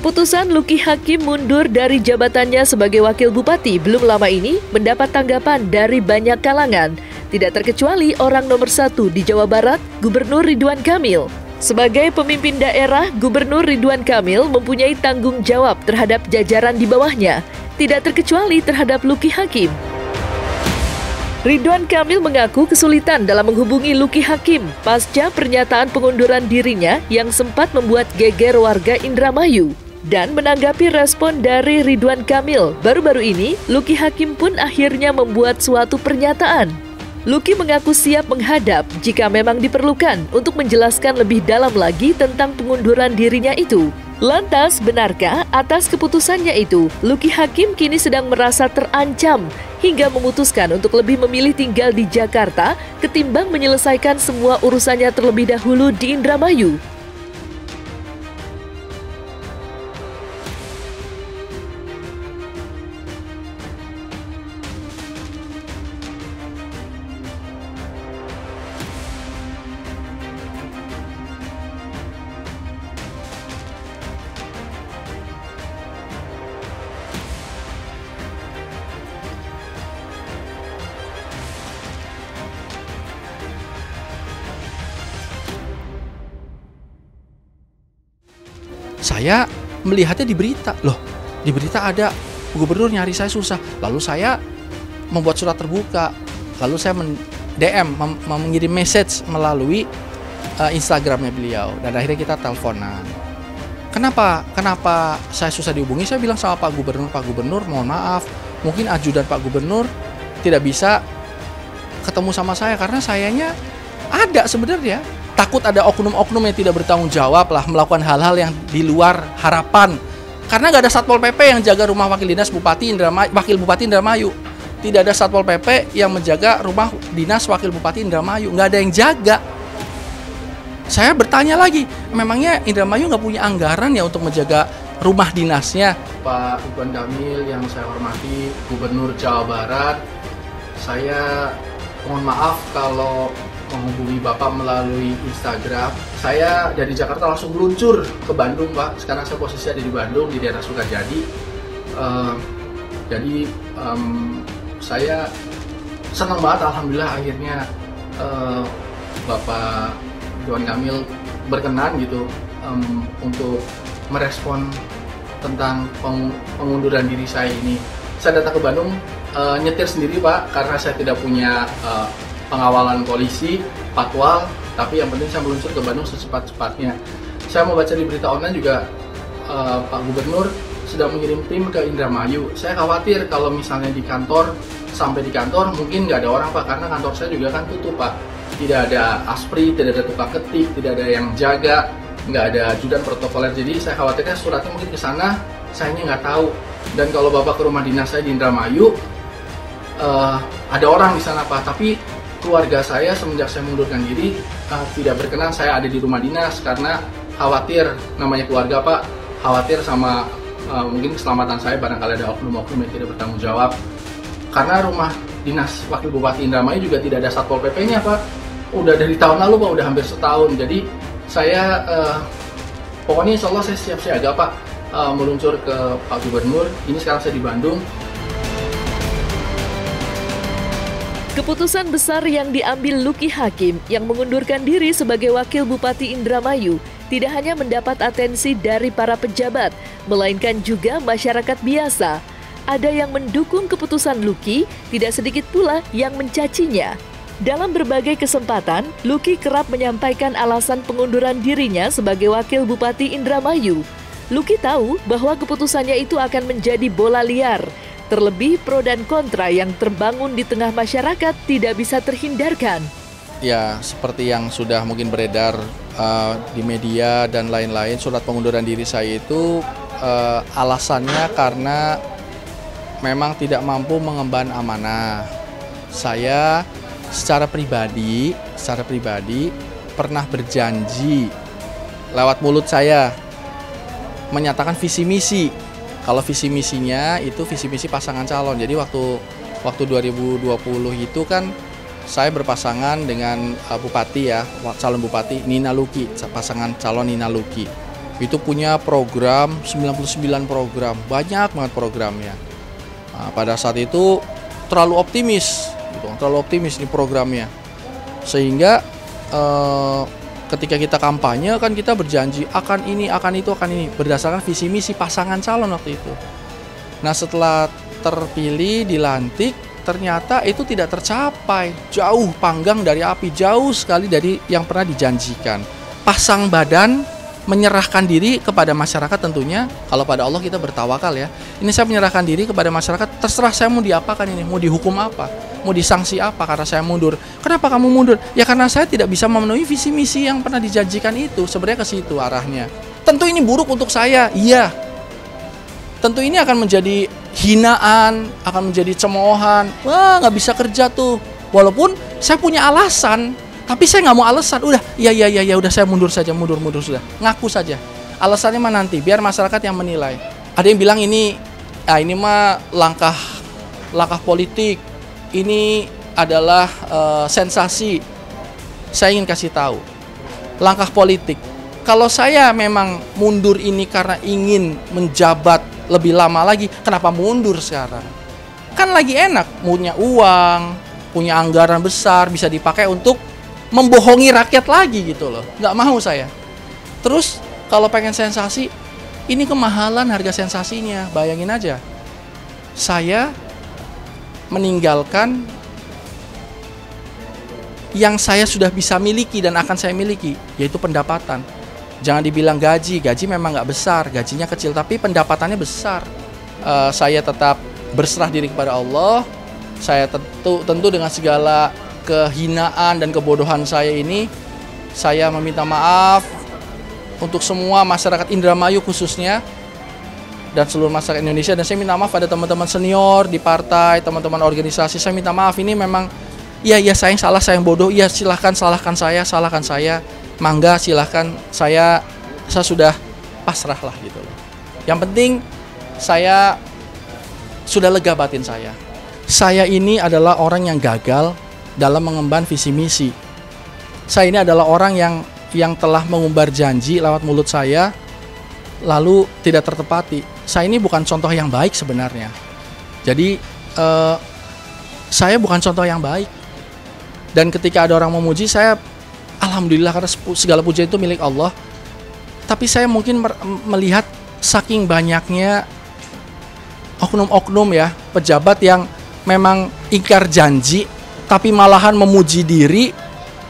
Keputusan Luki Hakim mundur dari jabatannya sebagai Wakil Bupati belum lama ini mendapat tanggapan dari banyak kalangan, tidak terkecuali orang nomor 1 di Jawa Barat, Gubernur Ridwan Kamil. Sebagai pemimpin daerah, Gubernur Ridwan Kamil mempunyai tanggung jawab terhadap jajaran di bawahnya, tidak terkecuali terhadap Luki Hakim. Ridwan Kamil mengaku kesulitan dalam menghubungi Luki Hakim pasca pernyataan pengunduran dirinya yang sempat membuat geger warga Indramayu. Dan menanggapi respon dari Ridwan Kamil, baru-baru ini Luki Hakim pun akhirnya membuat suatu pernyataan. Luki mengaku siap menghadap jika memang diperlukan untuk menjelaskan lebih dalam lagi tentang pengunduran dirinya itu. Lantas, benarkah atas keputusannya itu, Luki Hakim kini sedang merasa terancam hingga memutuskan untuk lebih memilih tinggal di Jakarta ketimbang menyelesaikan semua urusannya terlebih dahulu di Indramayu? Saya melihatnya di berita, loh di berita ada gubernur nyari saya susah, lalu saya membuat surat terbuka, lalu saya mengirim message melalui Instagramnya beliau, dan akhirnya kita teleponan. Kenapa saya susah dihubungi? Saya bilang sama Pak Gubernur mohon maaf, mungkin ajudan Pak Gubernur tidak bisa ketemu sama saya karena sayanya ada sebenarnya. Takut ada oknum-oknum yang tidak bertanggung jawab lah melakukan hal-hal yang di luar harapan. Karena nggak ada Satpol PP yang jaga rumah Wakil Bupati Indramayu. Tidak ada Satpol PP yang menjaga rumah dinas Wakil Bupati Indramayu. Nggak ada yang jaga. Saya bertanya lagi, memangnya Indramayu nggak punya anggaran ya untuk menjaga rumah dinasnya? Pak Ridwan Kamil yang saya hormati, Gubernur Jawa Barat, saya mohon maaf kalau menghubungi Bapak melalui Instagram. Saya dari Jakarta langsung meluncur ke Bandung, Pak. Sekarang saya posisi ada di Bandung, di daerah Sukajadi. Saya senang banget, alhamdulillah akhirnya Bapak Ridwan Kamil berkenan gitu untuk merespon tentang pengunduran diri saya ini. Saya datang ke Bandung nyetir sendiri, Pak, karena saya tidak punya pengawalan polisi, patwal, tapi yang penting saya meluncur ke Bandung secepat-cepatnya. Saya mau baca di berita online juga Pak Gubernur sedang mengirim tim ke Indramayu. Saya khawatir kalau misalnya di kantor, sampai di kantor mungkin nggak ada orang, Pak, karena kantor saya juga kan tutup, Pak. Tidak ada aspri, tidak ada tukang ketik, tidak ada yang jaga, nggak ada ajudan protokoler. Jadi saya khawatirnya suratnya mungkin ke sana, sayanya nggak tahu. Dan kalau Bapak ke rumah dinas saya di Indramayu, ada orang di sana, Pak, tapi keluarga saya semenjak saya mengundurkan diri tidak berkenan saya ada di rumah dinas karena khawatir, namanya keluarga, Pak, khawatir sama mungkin keselamatan saya barangkali ada oknum-oknum yang tidak bertanggung jawab. Karena rumah dinas Wakil Bupati Indramayu juga tidak ada Satpol PP-nya, Pak. Udah dari tahun lalu, Pak, udah hampir setahun. Jadi saya pokoknya insya Allah saya siap siaga, Pak, meluncur ke Pak Gubernur. Ini sekarang saya di Bandung. Keputusan besar yang diambil Luki Hakim yang mengundurkan diri sebagai Wakil Bupati Indramayu tidak hanya mendapat atensi dari para pejabat, melainkan juga masyarakat biasa. Ada yang mendukung keputusan Luki, tidak sedikit pula yang mencacinya. Dalam berbagai kesempatan, Luki kerap menyampaikan alasan pengunduran dirinya sebagai Wakil Bupati Indramayu. Luki tahu bahwa keputusannya itu akan menjadi bola liar. Terlebih pro dan kontra yang terbangun di tengah masyarakat tidak bisa terhindarkan. Ya, seperti yang sudah mungkin beredar di media dan lain-lain, surat pengunduran diri saya itu alasannya karena memang tidak mampu mengemban amanah. Saya secara pribadi pernah berjanji lewat mulut saya menyatakan visi misi. Kalau visi misinya itu visi misi pasangan calon. Jadi waktu 2020 itu kan saya berpasangan dengan bupati ya, calon bupati Nina Luki, pasangan calon Nina Luki. Itu punya program 99 program, banyak banget programnya. Nah, pada saat itu terlalu optimis gitu, terlalu optimis nih programnya. Sehingga ketika kita kampanye kan kita berjanji akan ini, akan itu, akan ini berdasarkan visi misi pasangan calon waktu itu. Nah, setelah terpilih, dilantik, ternyata itu tidak tercapai. Jauh panggang dari api, jauh sekali dari yang pernah dijanjikan. Pasang badan, menyerahkan diri kepada masyarakat tentunya. Kalau pada Allah kita bertawakal ya. Ini saya menyerahkan diri kepada masyarakat, terserah saya mau diapakan ini, mau dihukum apa, mau disanksi apa karena saya mundur. Kenapa kamu mundur? Ya karena saya tidak bisa memenuhi visi misi yang pernah dijanjikan itu. Sebenarnya ke situ arahnya. Tentu ini buruk untuk saya, iya. Tentu ini akan menjadi hinaan, akan menjadi cemoohan. Wah, nggak bisa kerja tuh. Walaupun saya punya alasan, tapi saya nggak mau alasan. Udah, ya, udah saya mundur saja, mundur sudah. Ngaku saja. Alasannya mah nanti, biar masyarakat yang menilai. Ada yang bilang ini mah langkah politik. Ini adalah sensasi. Saya ingin kasih tahu, langkah politik. Kalau saya memang mundur ini karena ingin menjabat lebih lama lagi, kenapa mundur sekarang? Kan lagi enak, punya uang, punya anggaran besar, bisa dipakai untuk membohongi rakyat lagi gitu loh. Nggak mau saya. Terus kalau pengen sensasi, ini kemahalan harga sensasinya. Bayangin aja, saya meninggalkan yang saya sudah bisa miliki dan akan saya miliki, yaitu pendapatan. Jangan dibilang gaji memang nggak besar, gajinya kecil, tapi pendapatannya besar. Saya tetap berserah diri kepada Allah. Saya tentu dengan segala kehinaan dan kebodohan saya ini, saya meminta maaf untuk semua masyarakat Indramayu khususnya dan seluruh masyarakat Indonesia. Dan saya minta maaf pada teman-teman senior di partai, teman-teman organisasi. Saya minta maaf, ini memang ya saya yang salah, saya yang bodoh. Ya silahkan salahkan saya. Mangga silahkan, saya sudah pasrah lah gitu loh. Yang penting saya sudah lega batin saya. Saya ini adalah orang yang gagal dalam mengemban visi misi. Saya ini adalah orang yang telah mengumbar janji lewat mulut saya lalu tidak tertepati. Saya ini bukan contoh yang baik sebenarnya. Jadi saya bukan contoh yang baik. Dan ketika ada orang memuji saya, alhamdulillah, karena segala pujian itu milik Allah. Tapi saya mungkin melihat saking banyaknya oknum-oknum ya, pejabat yang memang ingkar janji tapi malahan memuji diri,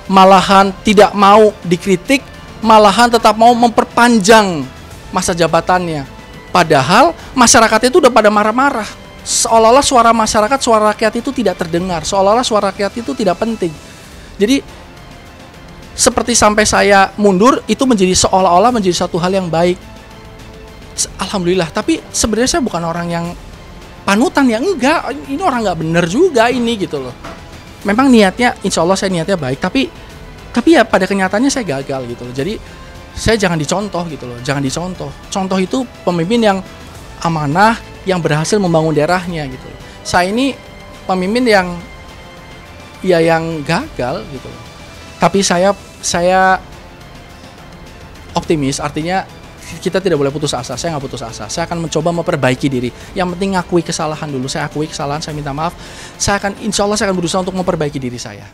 malahan tidak mau dikritik, malahan tetap mau memperpanjang masa jabatannya. Padahal masyarakat itu udah pada marah-marah. Seolah-olah suara masyarakat, suara rakyat itu tidak terdengar. Seolah-olah suara rakyat itu tidak penting. Jadi seperti sampai saya mundur itu menjadi seolah-olah menjadi satu hal yang baik. Alhamdulillah. Tapi sebenarnya saya bukan orang yang panutan ya, enggak. Ini orang nggak bener juga ini gitu loh. Memang niatnya, insya Allah saya niatnya baik. Tapi ya pada kenyataannya saya gagal gitu loh. Jadi saya jangan dicontoh gitu loh. Jangan dicontoh. Contoh itu pemimpin yang amanah, yang berhasil membangun daerahnya gitu loh. Saya ini pemimpin yang gagal gitu loh. Tapi saya optimis, artinya kita tidak boleh putus asa. Saya nggak putus asa. Saya akan mencoba memperbaiki diri. Yang penting ngakui kesalahan dulu. Saya akui kesalahan, saya minta maaf. Insya Allah saya akan berusaha untuk memperbaiki diri saya.